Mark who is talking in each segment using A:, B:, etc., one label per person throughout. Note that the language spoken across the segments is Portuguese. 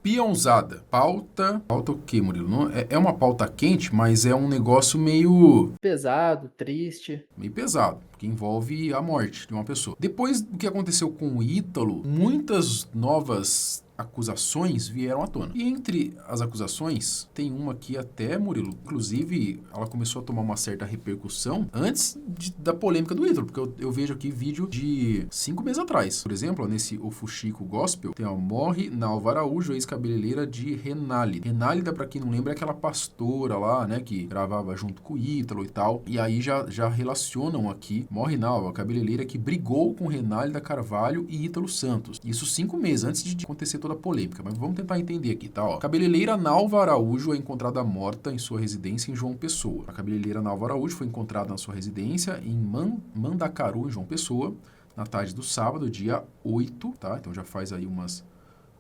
A: Peãozada. Pauta. Pauta o quê, Murilo? Não, é uma pauta quente, mas é um negócio
B: Pesado, triste.
A: meio pesado, que envolve a morte de uma pessoa. Depois do que aconteceu com o Ítalo, muitas novas acusações vieram à tona. E entre as acusações, tem uma que até, Murilo, inclusive, ela começou a tomar uma certa repercussão antes da polêmica do Ítalo, porque eu vejo aqui vídeo de 5 meses atrás. Por exemplo, ó, nesse O Fuxico Gospel, tem, ó, morre Nalva Araújo, ex-cabeleireira de Renálida. Renálida, pra quem não lembra, é aquela pastora lá, né, que gravava junto com o Ítalo e tal. E aí já relacionam aqui, morre Nalva, a cabeleireira que brigou com Renálida Carvalho e Ítalo Santos. Isso 5 meses antes de acontecer toda a polêmica, mas vamos tentar entender aqui, tá? Ó, a cabeleireira Nalva Araújo é encontrada morta em sua residência em João Pessoa. A cabeleireira Nalva Araújo foi encontrada na sua residência em Mandacaru, em João Pessoa, na tarde do sábado, dia 8, tá? Então já faz aí umas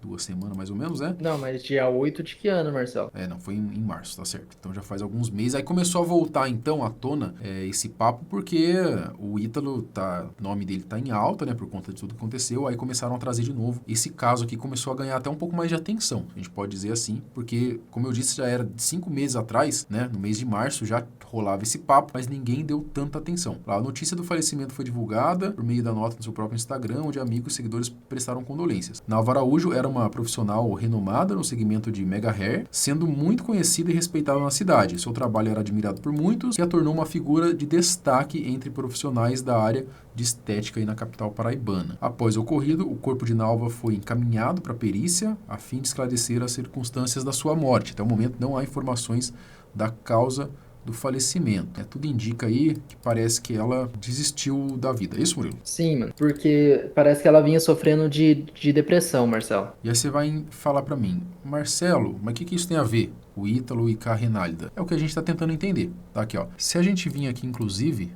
A: 2 semanas mais ou menos, né?
B: Não, mas dia 8 de que ano, Marcelo?
A: Não, foi em março, tá certo. Então já faz alguns meses. Aí começou a voltar, então, à tona esse papo, porque o Ítalo, o nome dele tá em alta, né, por conta de tudo que aconteceu. Aí começaram a trazer de novo. Esse caso aqui começou a ganhar até um pouco mais de atenção, a gente pode dizer assim, porque, como eu disse, já era 5 meses atrás, né, no mês de março, já rolava esse papo, mas ninguém deu tanta atenção. Lá, a notícia do falecimento foi divulgada por meio da nota no seu próprio Instagram, onde amigos e seguidores prestaram condolências. Nalva Araújo era uma profissional renomada no segmento de mega hair, sendo muito conhecida e respeitada na cidade. Seu trabalho era admirado por muitos e a tornou uma figura de destaque entre profissionais da área de estética aí na capital paraibana. Após o ocorrido, o corpo de Nalva foi encaminhado para a perícia a fim de esclarecer as circunstâncias da sua morte. Até o momento não há informações da causa do falecimento. Tudo indica aí que parece que ela desistiu da vida. É isso, Murilo?
B: Sim, mano. Porque parece que ela vinha sofrendo de depressão, Marcelo.
A: E aí você vai falar para mim, Marcelo, mas o que isso tem a ver? O Ítalo e com a Renálida? É o que a gente está tentando entender. Tá aqui, ó. Se a gente vir aqui, inclusive,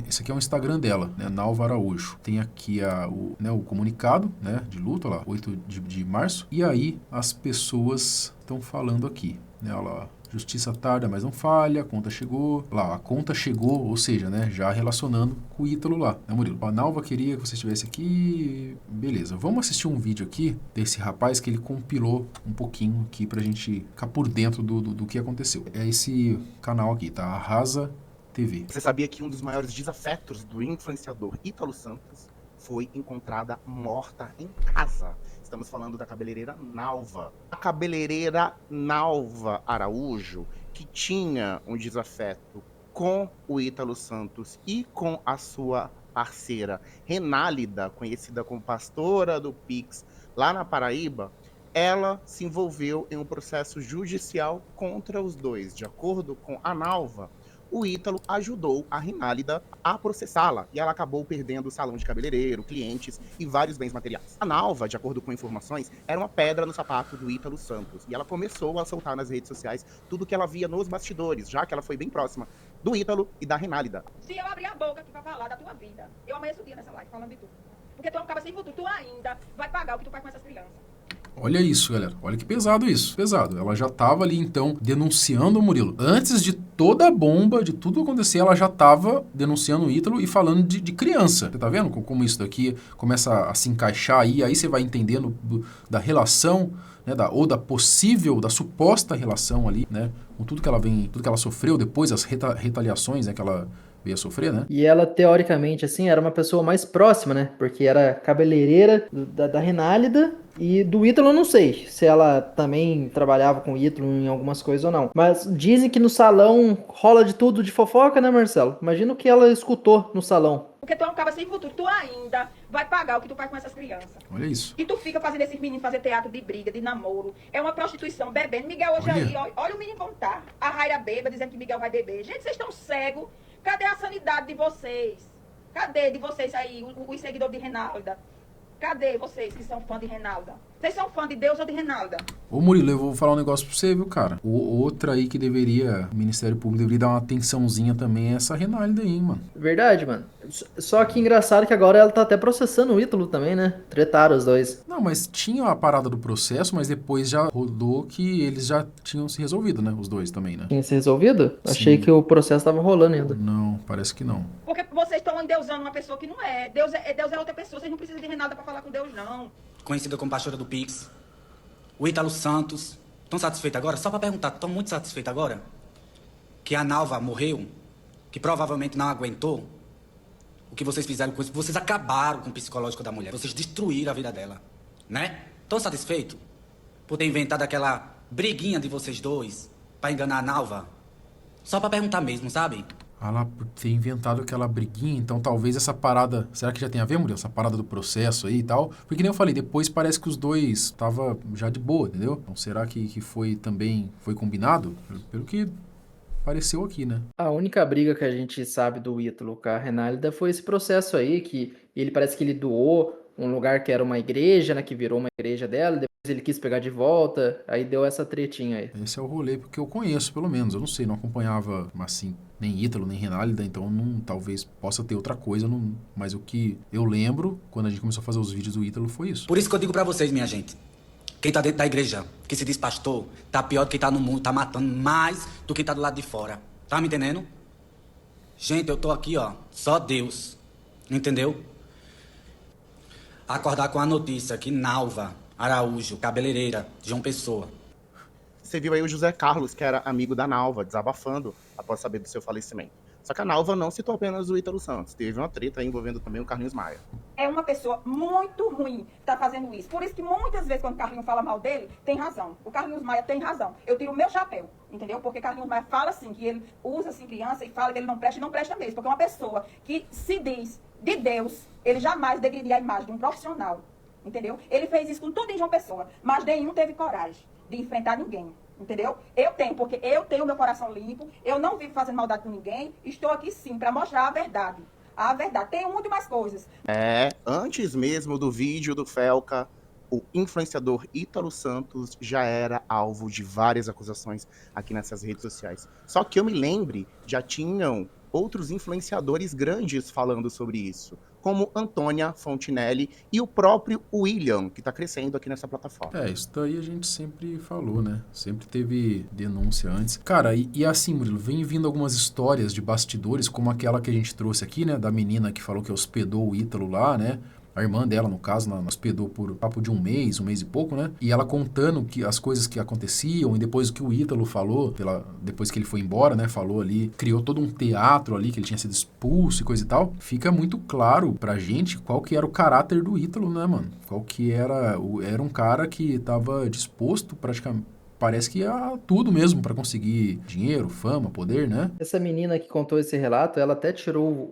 A: esse aqui é o Instagram dela, né, Nalva Araújo. Tem aqui o comunicado, né, de luto, ó lá, 8 de março. E aí as pessoas estão falando aqui, né, olha lá, justiça tarda, mas não falha, a conta chegou. Lá, a conta chegou, ou seja, né, já relacionando com o Ítalo lá, né, Murilo? A Nalva queria que você estivesse aqui, beleza. Vamos assistir um vídeo aqui desse rapaz que ele compilou um pouquinho aqui pra gente ficar por dentro do que aconteceu. É esse canal aqui, tá? Arrasa TV.
C: Você sabia que um dos maiores desafetos do influenciador Ítalo Santos foi encontrada morta em casa? Estamos falando da cabeleireira Nalva. A cabeleireira Nalva Araújo, que tinha um desafeto com o Ítalo Santos e com a sua parceira Renálida, conhecida como pastora do Pix, lá na Paraíba, ela se envolveu em um processo judicial contra os dois. De acordo com a Nalva, o Ítalo ajudou a Renálida a processá-la e ela acabou perdendo o salão de cabeleireiro, clientes e vários bens materiais. A Nalva, de acordo com informações, era uma pedra no sapato do Ítalo Santos e ela começou a soltar nas redes sociais tudo que ela via nos bastidores, já que ela foi bem próxima do Ítalo e da Renálida.
D: Se eu abrir a boca aqui pra falar da tua vida, eu amanheço o dia nessa live falando de tudo. Porque tu é um cara sem futuro, tu ainda vai pagar o que tu faz com essas crianças.
A: Olha isso, galera. Olha que pesado isso. Pesado. Ela já estava ali, então, denunciando o Murilo. Antes de toda a bomba, de tudo acontecer, ela já estava denunciando o Ítalo e falando de criança. Você tá vendo como isso daqui começa a se encaixar aí você vai entendendo da relação, né, ou da possível, da suposta relação ali, né, com tudo que ela sofreu depois, as retaliações, né, que ela veio a sofrer, né?
B: E ela, teoricamente, assim, era uma pessoa mais próxima, né? Porque era cabeleireira da Renálida e do Ítalo eu não sei se ela também trabalhava com o Ítalo em algumas coisas ou não. Mas dizem que no salão rola de tudo de fofoca, né, Marcelo? Imagina o que ela escutou no salão.
D: Porque tu é um cara sem futuro, tu ainda vai pagar o que tu faz com essas crianças.
A: Olha isso.
D: E tu fica fazendo esses meninos fazer teatro de briga, de namoro. É uma prostituição, bebendo. Miguel hoje
A: Olha.
D: aí, olha o menino contar. A Raira beba, dizendo que Miguel vai beber. Gente, vocês estão cegos. Cadê a sanidade de vocês? Cadê de vocês aí, os seguidores de Renalda? Cadê vocês que são fã de Renalda? Vocês são fã de Deus ou de Renalda?
A: Ô Murilo, eu vou falar um negócio pra você, viu, cara? Outra aí que o Ministério Público deveria dar uma atençãozinha também é essa Renálida aí, mano.
B: Verdade, mano. Só que engraçado que agora ela tá até processando o Ítalo também, né? Tretaram os dois.
A: Não, mas tinha a parada do processo, mas depois já rodou que eles já tinham se resolvido, né? Os dois também, né?
B: Tinha se resolvido? Achei
A: Sim.
B: que o processo tava rolando ainda.
A: Não, parece que não.
D: Porque vocês estão endeusando uma pessoa que não é. Deus é outra pessoa. Vocês não precisam de Renalda pra falar com Deus, não.
E: Conhecida como pastora do Pix. o Ítalo Santos. Estão satisfeitos agora? Só para perguntar, estão muito satisfeitos agora? Que a Nalva morreu? Que provavelmente não aguentou? O que vocês fizeram com isso? Vocês acabaram com o psicológico da mulher. Vocês destruíram a vida dela. Né? Estão satisfeitos? Por ter inventado aquela briguinha de vocês dois para enganar a Nalva? Só para perguntar mesmo, sabe?
A: Ah lá, por ter inventado aquela briguinha, então talvez essa parada... Será que já tem a ver, Murilo? Essa parada do processo aí e tal? Porque nem eu falei, depois parece que os dois tava já de boa, entendeu? Então será que foi também... Foi combinado? Pelo que pareceu aqui, né?
B: A única briga que a gente sabe do Ítalo com a Renálida foi esse processo aí, que ele parece que ele doou um lugar que era uma igreja, né, que virou uma igreja dela, depois ele quis pegar de volta, aí deu essa tretinha aí.
A: Esse é o rolê porque eu conheço, pelo menos. Eu não sei, não acompanhava, assim, nem Ítalo, nem Renálida, então não, talvez possa ter outra coisa, não, mas o que eu lembro, quando a gente começou a fazer os vídeos do Ítalo, foi isso.
E: Por isso que eu digo pra vocês, minha gente. Quem tá dentro da igreja, que se diz pastor, tá pior do que tá no mundo, tá matando mais do que tá do lado de fora. Tá me entendendo? Gente, eu tô aqui, ó, só Deus. Entendeu? Acordar com a notícia que Nalva Araújo, cabeleireira, João Pessoa.
C: Você viu aí o José Carlos, que era amigo da Nalva, desabafando após saber do seu falecimento. Só que a Nalva não citou apenas o Ítalo Santos. Teve uma treta aí envolvendo também o Carlinhos Maia.
D: É uma pessoa muito ruim que tá fazendo isso. Por isso que muitas vezes quando o Carlinhos fala mal dele, tem razão. O Carlinhos Maia tem razão. Eu tiro o meu chapéu, entendeu? Porque Carlinhos Maia fala assim, que ele usa assim criança e fala que ele não presta e não presta mesmo. Porque é uma pessoa que se diz de Deus, ele jamais degrediria a imagem de um profissional, entendeu? Ele fez isso com tudo em João Pessoa, mas nenhum teve coragem de enfrentar ninguém. Entendeu? Eu tenho, porque eu tenho meu coração limpo, eu não vivo fazendo maldade com ninguém, estou aqui sim para mostrar a verdade. A verdade. Tenho muito mais coisas.
C: Antes mesmo do vídeo do Felca, o influenciador Ítalo Santos já era alvo de várias acusações aqui nessas redes sociais. Só que eu me lembre, já tinham outros influenciadores grandes falando sobre isso, como Antônia Fontinelli e o próprio William, que está crescendo aqui nessa plataforma.
A: Isso daí a gente sempre falou, né? Sempre teve denúncia antes. Cara, e assim, Murilo, vem vindo algumas histórias de bastidores, como aquela que a gente trouxe aqui, né? Da menina que falou que hospedou o Ítalo lá, né? A irmã dela, no caso, hospedou por papo de um mês e pouco, né? E ela contando que as coisas que aconteciam, e depois o que o Ítalo falou, depois que ele foi embora, né? Falou ali, criou todo um teatro ali, que ele tinha sido expulso e coisa e tal. Fica muito claro pra gente qual que era o caráter do Ítalo, né, mano? Qual que era... Era um cara que tava disposto praticamente... Parece que a tudo mesmo para conseguir dinheiro, fama, poder, né?
B: Essa menina que contou esse relato, ela até tirou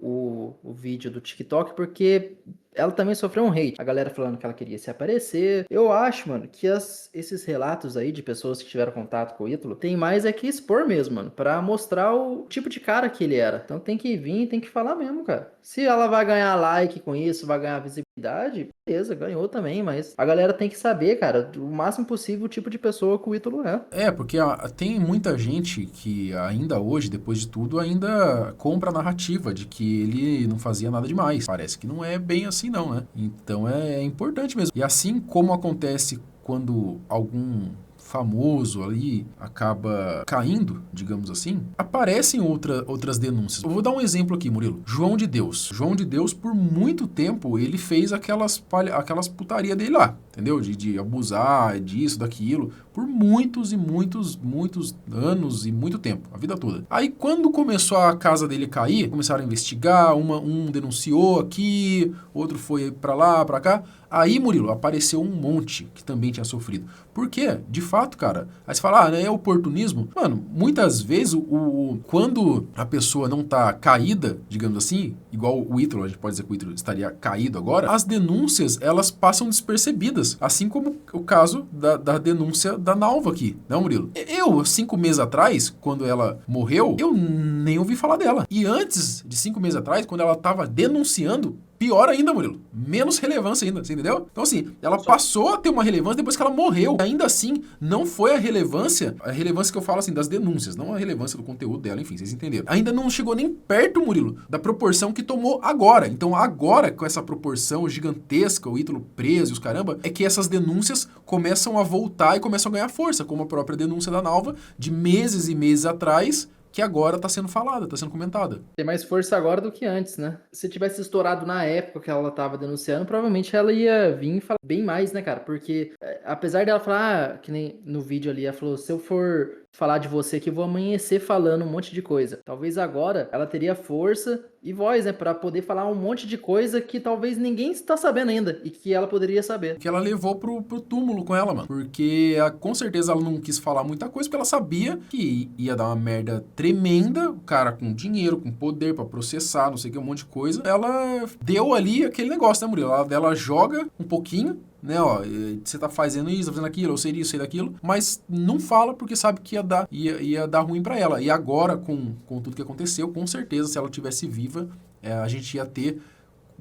B: o vídeo do TikTok porque ela também sofreu um hate. A galera falando que ela queria se aparecer. Eu acho, mano, que esses relatos aí de pessoas que tiveram contato com o Ítalo tem mais é que expor mesmo, mano, pra mostrar o tipo de cara que ele era. Então tem que vir, tem que falar mesmo, cara. Se ela vai ganhar like com isso, vai ganhar visibilidade, beleza, ganhou também, mas a galera tem que saber, cara, o máximo possível o tipo de pessoa que o Ítalo é.
A: Porque tem muita gente que ainda hoje, depois de tudo, ainda compra a narrativa de que ele não fazia nada demais. Parece que não é bem assim não, né? Então é importante mesmo. E assim como acontece quando algum famoso ali acaba caindo, digamos assim, aparecem outras denúncias. Eu vou dar um exemplo aqui, Murilo. João de Deus. João de Deus, por muito tempo, ele fez aquelas putaria dele lá, entendeu? De abusar disso, daquilo, por muitos e muitos anos e muito tempo, a vida toda. Aí, quando começou a casa dele cair, começaram a investigar, um denunciou aqui, outro foi pra lá, pra cá. Aí, Murilo, apareceu um monte que também tinha sofrido. Por quê? De fato, cara, aí você fala, né, é oportunismo. Mano, muitas vezes, quando a pessoa não tá caída, digamos assim, igual o Ítalo, a gente pode dizer que o Ítalo estaria caído agora, as denúncias, elas passam despercebidas. Assim como o caso da denúncia da Nalva aqui, né, Murilo? 5 meses atrás, quando ela morreu, eu nem ouvi falar dela. E antes de 5 meses atrás, quando ela tava denunciando, pior ainda, Murilo. Menos relevância ainda, você entendeu? Então, assim, ela passou a ter uma relevância depois que ela morreu. Ainda assim, não foi a relevância que eu falo, assim, das denúncias, não a relevância do conteúdo dela, enfim, vocês entenderam. Ainda não chegou nem perto, Murilo, da proporção que tomou agora. Então, agora, com essa proporção gigantesca, o Ítalo preso e os caramba, é que essas denúncias começam a voltar e começam a ganhar força, como a própria denúncia da Nalva, de meses e meses atrás, que agora tá sendo falada, tá sendo comentada.
B: Tem mais força agora do que antes, né? Se tivesse estourado na época que ela tava denunciando, provavelmente ela ia vir e falar bem mais, né, cara? Porque, apesar dela falar, que nem no vídeo ali, ela falou, se eu for falar de você aqui, eu vou amanhecer falando um monte de coisa. Talvez agora ela teria força e voz, né, pra poder falar um monte de coisa que talvez ninguém está sabendo ainda e que ela poderia saber.
A: Que ela levou pro túmulo com ela, mano. Porque com certeza ela não quis falar muita coisa, porque ela sabia que ia dar uma merda tremenda, o cara com dinheiro, com poder pra processar, não sei o que, um monte de coisa. Ela deu ali aquele negócio, né, Murilo? Ela joga um pouquinho, né, ó, você tá fazendo isso, tá fazendo aquilo, eu sei disso, sei daquilo, mas não fala porque sabe que ia dar ruim pra ela. E agora, com tudo que aconteceu, com certeza, se ela tivesse viva, a gente ia ter,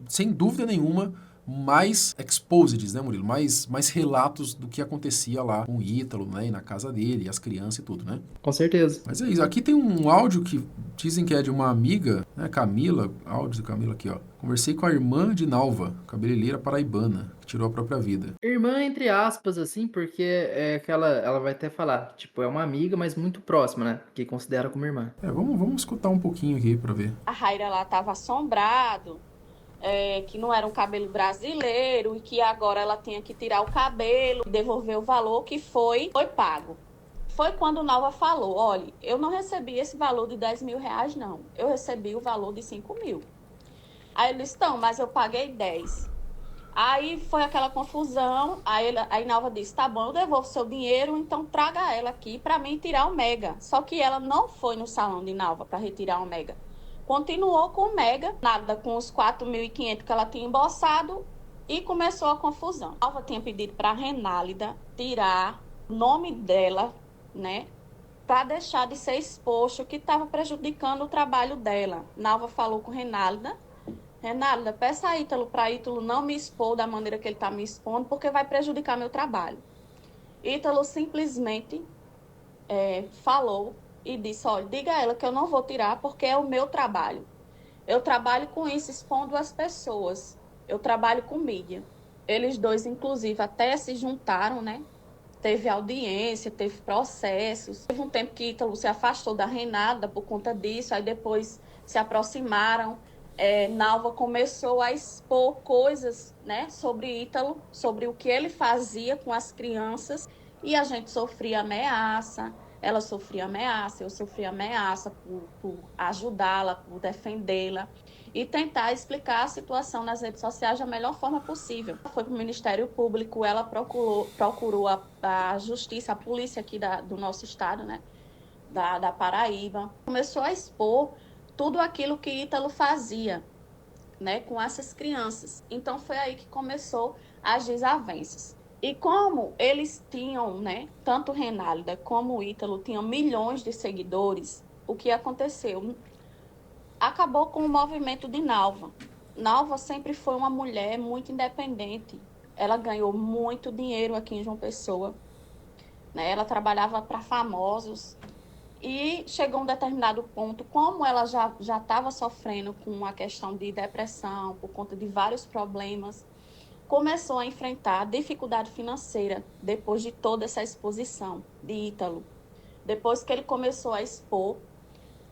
A: sem dúvida nenhuma, mais exposeds, né, Murilo? Mais relatos do que acontecia lá com o Ítalo, né, e na casa dele, as crianças e tudo, né?
B: Com certeza.
A: Mas é isso. Aqui tem um áudio que dizem que é de uma amiga, né, Camila, áudio da Camila aqui, ó. Conversei com a irmã de Nalva, cabeleireira paraibana, que tirou a própria vida.
B: Irmã, entre aspas, assim, porque é que ela vai até falar, tipo, é uma amiga, mas muito próxima, né? Que considera como irmã.
A: Vamos escutar um pouquinho aqui pra ver.
F: A Raira lá estava assombrado, que não era um cabelo brasileiro e que agora ela tinha que tirar o cabelo, devolver o valor que foi pago. Foi quando o Nalva falou, olha, eu não recebi esse valor de 10 mil reais, não. Eu recebi o valor de 5 mil. Aí ele disse, não, mas eu paguei 10. Aí foi aquela confusão, aí Nalva disse, tá bom, eu devolvo seu dinheiro, então traga ela aqui para mim tirar o mega. Só que ela não foi no salão de Nalva para retirar o mega. Continuou com o mega, nada com os 4.500 que ela tinha embolsado e começou a confusão. Nalva tinha pedido para a Renálida tirar o nome dela, né, para deixar de ser exposto, que estava prejudicando o trabalho dela. Nalva falou com Renálida, peça a Ítalo para Ítalo não me expor da maneira que ele está me expondo, porque vai prejudicar meu trabalho. Ítalo simplesmente falou e disse, olha, diga a ela que eu não vou tirar porque é o meu trabalho. Eu trabalho com isso, expondo as pessoas. Eu trabalho com mídia. Eles dois, inclusive, até se juntaram, né? Teve audiência, teve processos. Teve um tempo que Ítalo se afastou da Renata por conta disso, aí depois se aproximaram. Nalva começou a expor coisas, né, sobre Ítalo, sobre o que ele fazia com as crianças, e a gente sofria ameaça. Ela sofria ameaça, eu sofria ameaça por ajudá-la, por defendê-la e tentar explicar a situação nas redes sociais da melhor forma possível. Foi para o Ministério Público, ela procurou a justiça, a polícia aqui do nosso estado, né, da Paraíba. Começou a expor tudo aquilo que Ítalo fazia, né, com essas crianças. Então foi aí que começou as desavenças. E como eles tinham, né, tanto Renálida como o Ítalo tinham milhões de seguidores, o que aconteceu? Acabou com o movimento de Nalva. Nalva sempre foi uma mulher muito independente. Ela ganhou muito dinheiro aqui em João Pessoa, né? Ela trabalhava para famosos e chegou a um determinado ponto, como ela já estava sofrendo com a questão de depressão, por conta de vários problemas, começou a enfrentar dificuldade financeira depois de toda essa exposição de Ítalo. Depois que ele começou a expor,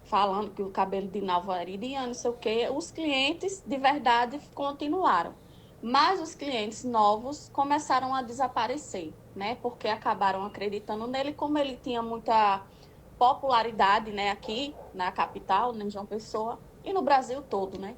F: falando que o cabelo de Nalva era iridiano, não sei o quê, os clientes de verdade continuaram. Mas os clientes novos começaram a desaparecer, né? Porque acabaram acreditando nele, como ele tinha muita popularidade, né, aqui na capital, em João Pessoa, e no Brasil todo, né?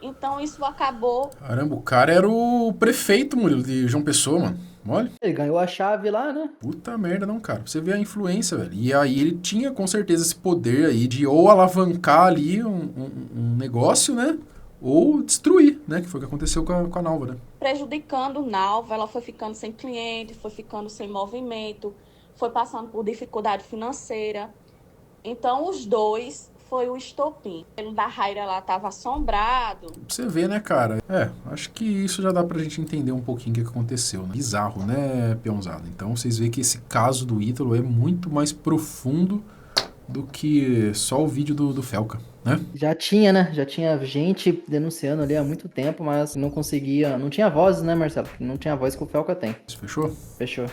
F: Então isso acabou.
A: Caramba, o cara era o prefeito, Murilo, de João Pessoa, mano. Olha.
B: Ele ganhou a chave lá, né?
A: Puta merda, não, cara. Você vê a influência, velho. E aí ele tinha com certeza esse poder aí de ou alavancar ali um negócio, né? Ou destruir, né? Que foi o que aconteceu com a Nalva, né?
F: Prejudicando Nalva, ela foi ficando sem cliente, foi ficando sem movimento, foi passando por dificuldade financeira. Então os dois foi o estopim. O da Raira lá estava assombrado.
A: Você vê, né, cara? Acho que isso já dá pra gente entender um pouquinho o que aconteceu, né? Bizarro, né, peãozada? Então vocês veem que esse caso do Ítalo é muito mais profundo do que só o vídeo do Felca, né?
B: Já tinha, né? Já tinha gente denunciando ali há muito tempo, mas não conseguia... Não tinha voz, né, Marcelo? Não tinha voz que o Felca tem.
A: Fechou?
B: Fechou.